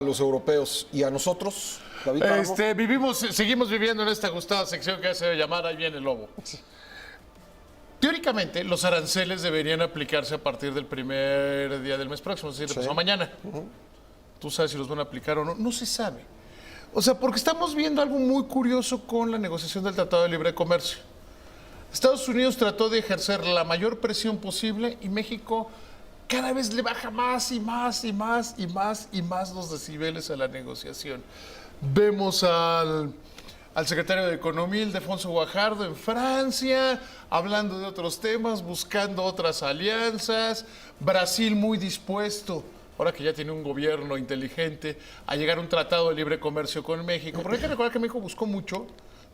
Los europeos y a nosotros, David Páramo. Seguimos viviendo en esta gustada sección que se debe llamar Ahí viene el lobo. Teóricamente, los aranceles deberían aplicarse a partir del primer día del mes próximo, es decir, pasado mañana. ¿Tú sabes si los van a aplicar o no? No se sabe. O sea, porque estamos viendo algo muy curioso con la negociación del Tratado de Libre Comercio. Estados Unidos trató de ejercer la mayor presión posible y México cada vez le baja más y más y más y más y más los decibeles a la negociación. Vemos al secretario de Economía, Ildefonso Guajardo, en Francia, hablando de otros temas, buscando otras alianzas. Brasil muy dispuesto, ahora que ya tiene un gobierno inteligente, a llegar a un tratado de libre comercio con México. Porque hay que recordar que México buscó mucho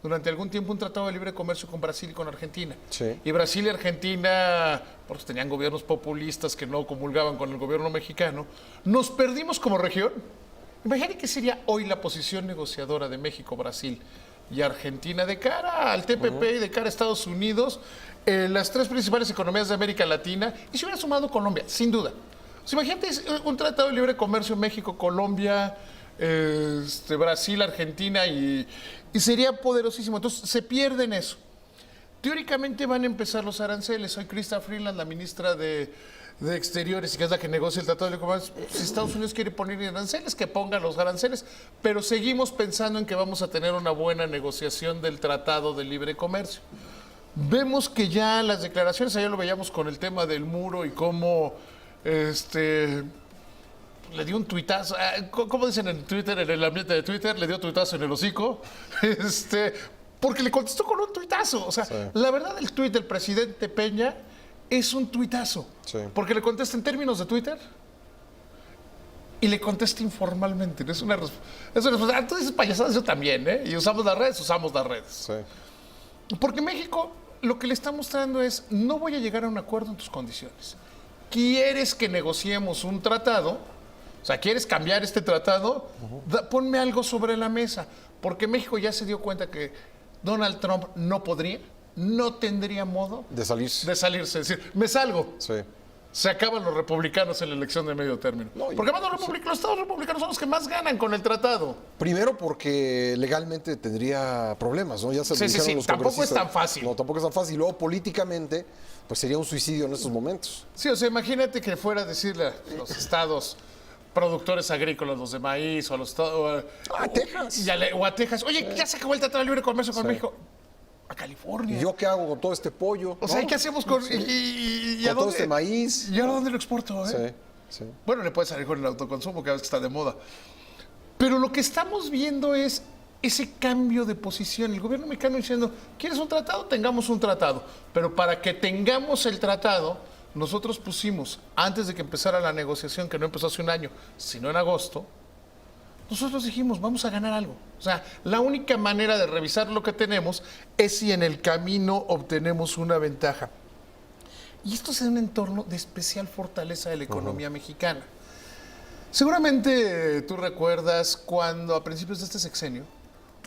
durante algún tiempo un tratado de libre comercio con Brasil y con Argentina. Sí. Y Brasil y Argentina, porque tenían gobiernos populistas que no comulgaban con el gobierno mexicano, nos perdimos como región. Imagínate qué sería hoy la posición negociadora de México, Brasil y Argentina de cara al TPP y de cara a Estados Unidos, las tres principales economías de América Latina, y se hubiera sumado Colombia, sin duda. O sea, imagínate un tratado de libre comercio México, Colombia, Brasil, Argentina y sería poderosísimo. Entonces se pierden eso. Teóricamente van a empezar los aranceles. Hoy Chrystia Freeland, la ministra de Exteriores, y que es la que negocia el Tratado de Libre Comercio, si Estados Unidos quiere poner aranceles, que ponga los aranceles, pero seguimos pensando en que vamos a tener una buena negociación del Tratado de Libre Comercio. Vemos que ya las declaraciones, ayer lo veíamos con el tema del muro y cómo le dio un tuitazo, ¿cómo dicen en Twitter, en el ambiente de Twitter? Le dio tuitazo en el hocico, porque le contestó con un tuitazo. O sea, sí. La verdad, el tuit del presidente Peña es un tuitazo, sí. Porque le contesta en términos de Twitter y le contesta informalmente. Es una respuesta. Tú dices payasadas, yo también, ¿eh? Y usamos las redes. Sí. Porque México lo que le está mostrando es, no voy a llegar a un acuerdo en tus condiciones. ¿Quieres que negociemos un tratado? O sea, ¿quieres cambiar este tratado? Ponme algo sobre la mesa. Porque México ya se dio cuenta que Donald Trump no tendría modo de salirse. Es decir, me salgo. Sí. Se acaban los republicanos en la elección de medio término. No, porque además los estados republicanos son los que más ganan con el tratado. Primero porque legalmente tendría problemas, ¿no? Ya se sí. Tampoco es tan fácil. No, tampoco es tan fácil. Y luego políticamente, pues sería un suicidio en estos momentos. Sí, o sea, imagínate que fuera a decirle a los estados productores agrícolas, los de maíz, o a los estados... a Texas. O a Texas. Oye, ya se acabó el Tratado de Libre Comercio con México. A California. ¿Y yo qué hago con todo este pollo? O sea, ¿qué hacemos con... y con todo este maíz? ¿Y ahora dónde lo exporto? Sí. Bueno, le puede salir con el autoconsumo, cada vez que está de moda. Pero lo que estamos viendo es ese cambio de posición. El gobierno mexicano diciendo, ¿quieres un tratado? Tengamos un tratado. Pero para que tengamos el tratado, nosotros pusimos, antes de que empezara la negociación, que no empezó hace un año, sino en agosto, nosotros dijimos, vamos a ganar algo. O sea, la única manera de revisar lo que tenemos es si en el camino obtenemos una ventaja. Y esto es en un entorno de especial fortaleza de la economía mexicana. Seguramente tú recuerdas cuando, a principios de este sexenio,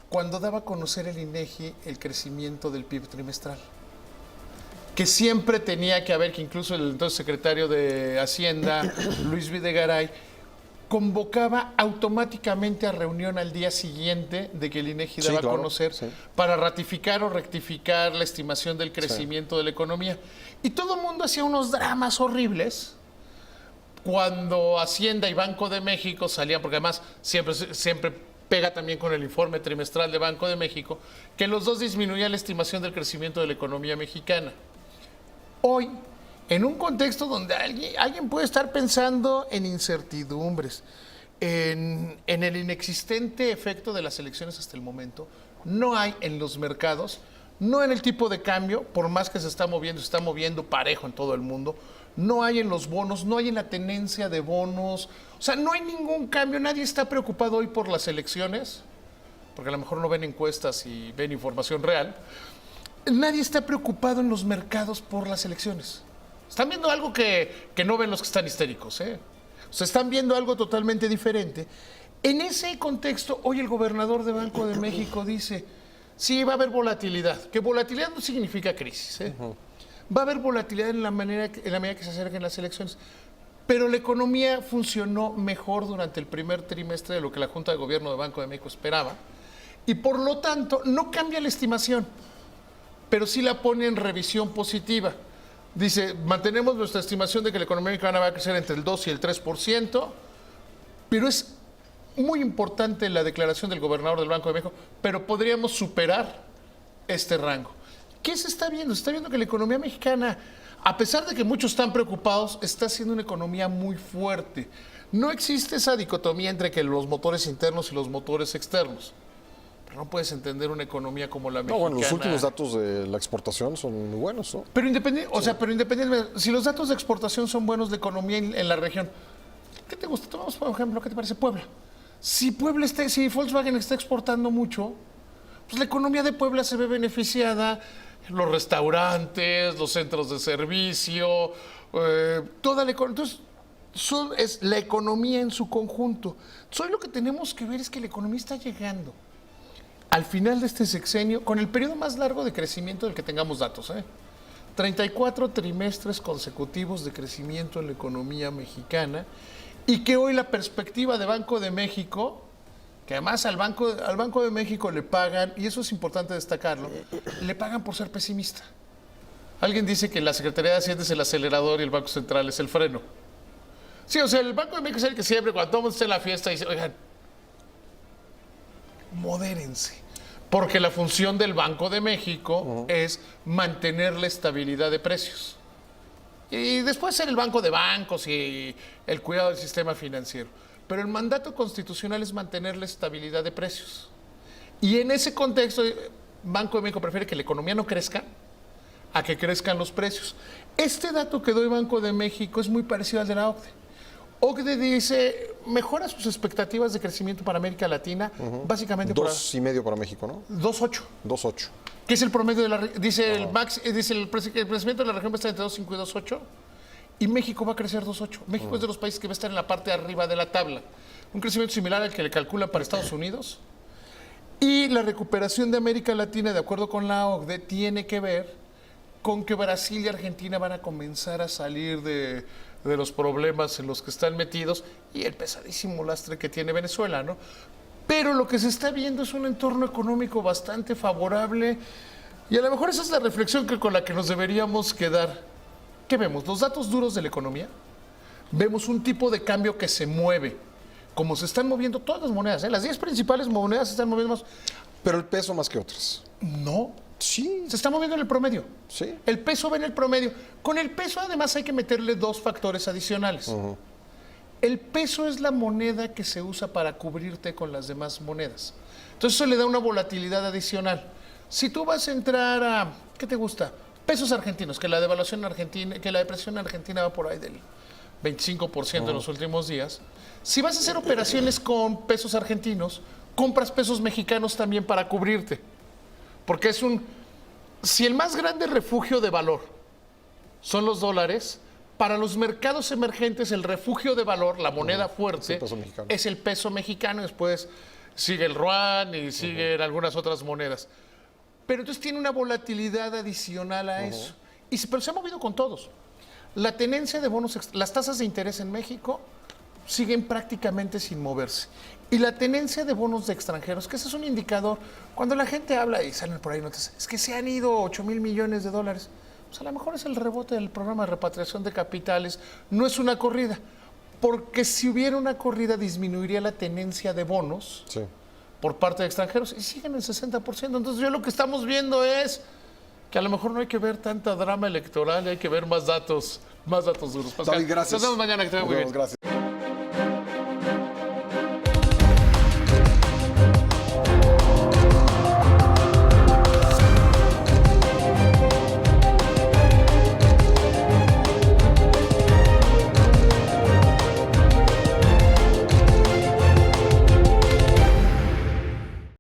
cuando daba a conocer el INEGI el crecimiento del PIB trimestral, que siempre tenía que haber, que incluso el entonces secretario de Hacienda, Luis Videgaray, convocaba automáticamente a reunión al día siguiente de que el INEGI daba a conocer para ratificar o rectificar la estimación del crecimiento de la economía. Y todo el mundo hacía unos dramas horribles cuando Hacienda y Banco de México salían, porque además siempre pega también con el informe trimestral de Banco de México, que los dos disminuían la estimación del crecimiento de la economía mexicana. Hoy, en un contexto donde alguien puede estar pensando en incertidumbres, en el inexistente efecto de las elecciones hasta el momento, no hay en los mercados, no en el tipo de cambio, por más que se está moviendo parejo en todo el mundo, no hay en los bonos, no hay en la tenencia de bonos, o sea, no hay ningún cambio, nadie está preocupado hoy por las elecciones, porque a lo mejor no ven encuestas y ven información real, nadie está preocupado en los mercados por las elecciones. Están viendo algo que no ven los que están histéricos, ¿eh? O sea, están viendo algo totalmente diferente. En ese contexto, hoy el gobernador de Banco de México dice, sí, va a haber volatilidad, que volatilidad no significa crisis, ¿eh? Va a haber volatilidad en la medida que se acerquen las elecciones, pero la economía funcionó mejor durante el primer trimestre de lo que la Junta de Gobierno de Banco de México esperaba, y por lo tanto no cambia la estimación, pero sí la pone en revisión positiva. Dice, mantenemos nuestra estimación de que la economía mexicana va a crecer entre el 2 y el 3%, pero es muy importante la declaración del gobernador del Banco de México, pero podríamos superar este rango. ¿Qué se está viendo? Se está viendo que la economía mexicana, a pesar de que muchos están preocupados, está siendo una economía muy fuerte. No existe esa dicotomía entre que los motores internos y los motores externos. Pero no puedes entender una economía como la mexicana. No, bueno, los últimos datos de la exportación son muy buenos, ¿no? Pero independientemente, si los datos de exportación son buenos de economía en la región, ¿qué te gusta? Tomamos, por ejemplo, ¿qué te parece Puebla? Si Volkswagen está exportando mucho, pues la economía de Puebla se ve beneficiada, los restaurantes, los centros de servicio, toda la economía. Entonces, es la economía en su conjunto. Entonces, lo que tenemos que ver es que la economía está llegando al final de este sexenio con el periodo más largo de crecimiento del que tengamos datos. 34 trimestres consecutivos de crecimiento en la economía mexicana, y que hoy la perspectiva de Banco de México, que además al Banco de México le pagan, y eso es importante destacarlo, le pagan por ser pesimista. Alguien dice que la Secretaría de Hacienda es el acelerador y el Banco Central es el freno. Sí, o sea, el Banco de México es el que siempre, cuando todo el mundo esté en la fiesta, dice, oigan, modérense. Porque la función del Banco de México es mantener la estabilidad de precios. Y después ser el banco de bancos y el cuidado del sistema financiero. Pero el mandato constitucional es mantener la estabilidad de precios. Y en ese contexto, Banco de México prefiere que la economía no crezca a que crezcan los precios. Este dato que doy Banco de México es muy parecido al de la OCDE. OCDE dice, mejora sus expectativas de crecimiento para América Latina, básicamente 2,5 para México, ¿no? 2,8. 2,8. ¿Qué es el promedio de la región? Dice, el crecimiento de la región va a estar entre 2,5 y 2,8, y México va a crecer 2,8. México es de los países que va a estar en la parte de arriba de la tabla. Un crecimiento similar al que le calculan para Estados Unidos. Y la recuperación de América Latina, de acuerdo con la OCDE, tiene que ver con que Brasil y Argentina van a comenzar a salir de los problemas en los que están metidos y el pesadísimo lastre que tiene Venezuela, ¿no? Pero lo que se está viendo es un entorno económico bastante favorable, y a lo mejor esa es la reflexión con la que nos deberíamos quedar. ¿Qué vemos? Los datos duros de la economía. Vemos un tipo de cambio que se mueve, como se están moviendo todas las monedas, Las 10 principales monedas se están moviendo más. Pero el peso más que otras. No. Sí. Se está moviendo en el promedio. Sí. El peso va en el promedio. Con el peso, además, hay que meterle dos factores adicionales. El peso es la moneda que se usa para cubrirte con las demás monedas. Entonces eso le da una volatilidad adicional. Si tú vas a entrar a, ¿qué te gusta? Pesos argentinos, que la devaluación argentina, que la depresión argentina va por ahí del 25% en los últimos días. Si vas a hacer operaciones con pesos argentinos, compras pesos mexicanos también para cubrirte. Porque si el más grande refugio de valor son los dólares, para los mercados emergentes el refugio de valor, la moneda fuerte, es el peso mexicano. Después sigue el yuan y siguen algunas otras monedas. Pero entonces tiene una volatilidad adicional a eso. Pero se ha movido con todos. La tenencia de bonos, las tasas de interés en México siguen prácticamente sin moverse. Y la tenencia de bonos de extranjeros, que ese es un indicador, cuando la gente habla y salen por ahí noticias, es que se han ido 8,000 millones de dólares. Pues a lo mejor es el rebote del programa de repatriación de capitales, no es una corrida, porque si hubiera una corrida disminuiría la tenencia de bonos por parte de extranjeros y siguen el 60%. Entonces yo lo que estamos viendo es que a lo mejor no hay que ver tanta drama electoral, hay que ver más datos duros. Pascal, David, gracias. Nos vemos mañana, que te vaya muy bien. Gracias.